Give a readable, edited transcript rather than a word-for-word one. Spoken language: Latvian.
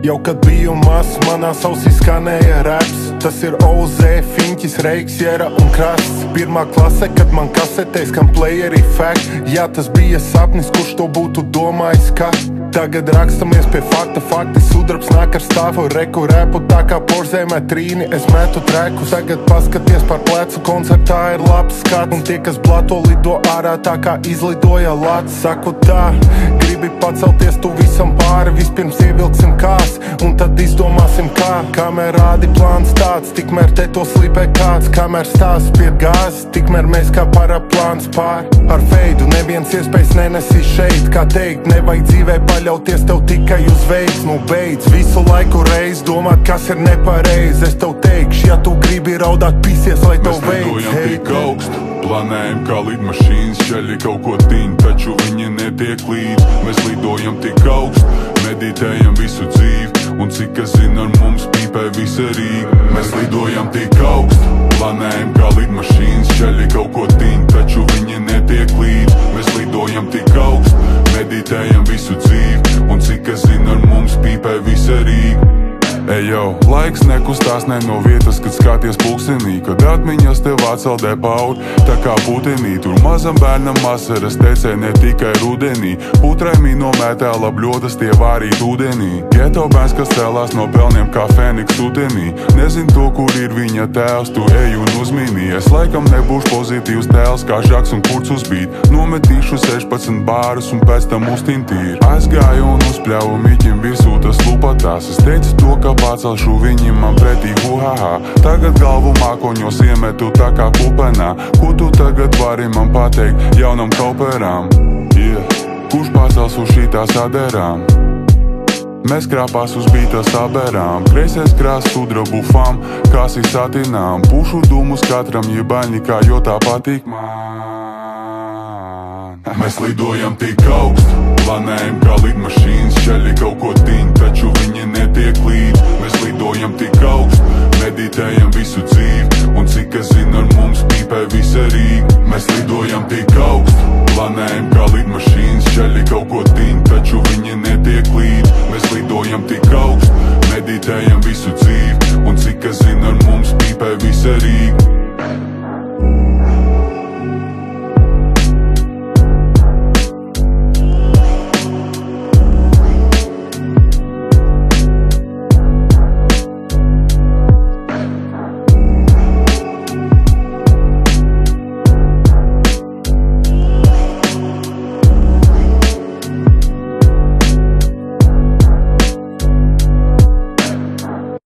Jau kad biju mazs, manā ausīs skanēja raps. Tas ir OZ, Fiņķis, Reiks, Jera un Krasts. Pirmā klase, kad man kasetēs skan playeri fact. Jā, tas bija sapnis, kurš to būtu domājis, ka tagad rakstamies pie fakta, fakti sudrabs nāk ar stāvu, reku repu tā kā porzēmē trīni, es metu trekus. Tagad paskaties par plecu, koncertā ir labs skats, un tie, kas blato, lido ārā tā kā izlidoja lats. Saku tā, gribi pacelties tu visam pāri, vispirms ievilksim kās, un tad izdomāsim kā. Kamēr rādi plāns tāds, tikmēr te to slīpē kāds, kamēr stāsts pie gāzes, tikmēr mēs kā paraplāns pār. Ar feidu neviens iespējas nenesīs šeit, kā teikt, nevajag dzīvē paļauties tev tikai uz veiksmu. Beidz visu laiku reiz domāt, kas ir nepareiz. Es tev teikšu, ja tu gribi raudāt, pīsies, lai tev veids. Mēs lidojam tik augstu, planējam kā lidmašīnas, ceļi kaut ko tīn, taču viņi netiek līdz. Mēs lidojam tik augstu, meditējam visu dzīvi, un cik es zinu, ar mums pīpē visa Rīga. Mēs lidojam tik augstu, planējam kā lidmašīnas, ceļi kaut ko tīn, taču viņi netiek līdz. Mēs lidojam tik augstu, meditējam visu dzīvi, un cik es zinu, ar mums pīpē visa Rīga. Ejo, laiks nekustās ne no vietas, kad skaties pulkstenī, kad atmiņas tev atceldē paud, tā kā putenī. Tur mazam bērnam vasaras tecē ne tikai rudenī, putraimī no metāla bļodas tie vārīt ūdenī. Geto bērns, kas cēlās no pelniem kā Fēniks utenī, nezin to, kur ir viņa tēvs, tu ej un uzmini. Es laikam nebūšu pozitīvs tēls, kā Žaks un Kurts uzbīt, nometīšu 16 bārus un pēc tam uztintīri. Aizgāju un uzpļauju miķim virsū tas lupatās, es teicu to, ka pacelšu viņi man pretī, huhaha. Tagad galvu mākoņos iemetu tā kā kupenā. Ko tu tagad vari man pateikt jaunam kauperām? Kurš pacels uz šitās aderām? Mēs krāpās uz bītas aberām, kreisais krās sudrabu fam, kāsi satinām. Pušu dūmus katram jebaņikā, jo tā patīk man. Mēs lidojam tik augstu, planējam kā lidmašīnas, ceļi kaut ko tīn, taču viņi netiek līdz. Mēs lidojam tik augstu, meditējam visu dzīvi, un cik es zinu, ar mums pīpē visa Rīga. Mēs lidojam tik augstu, planējam kā lidmašīnas, ceļi kaut ko tīn, taču viņi netiek līdz. Mēs lidojam tik augstu, meditējam visu dzīvi, un cik es zinu, ar mums pīpē visa Rīga.